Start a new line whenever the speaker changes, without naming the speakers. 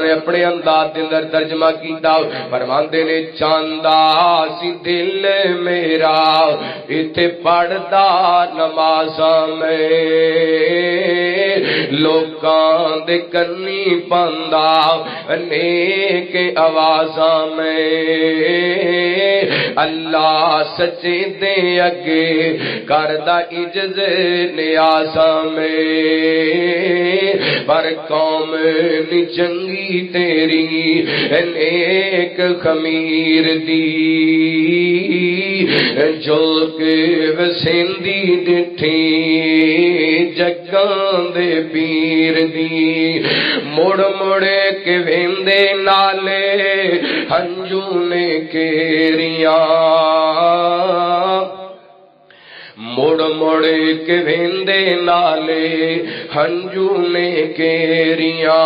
نے اپنے انداز دے اندر ترجمہ کیتا فرماندے نے چاندا سی دل میرا ایتھے پڑھدا نمازاں میں لوکاں دے کنی پاندا نیک آوازاں میں اللہ سچے دے اگے کردا عجز نیازاں میں پر قوم نی چنگی تیری نیک خمیر دی جو کہ وسیندی ڈٹھی جگاں دے پیر دی مڑ مڑ کے ویندے نالے ہنجو نے کیریاں مڑ مڑ کے ویندے نالے ہنجو نے کیریاں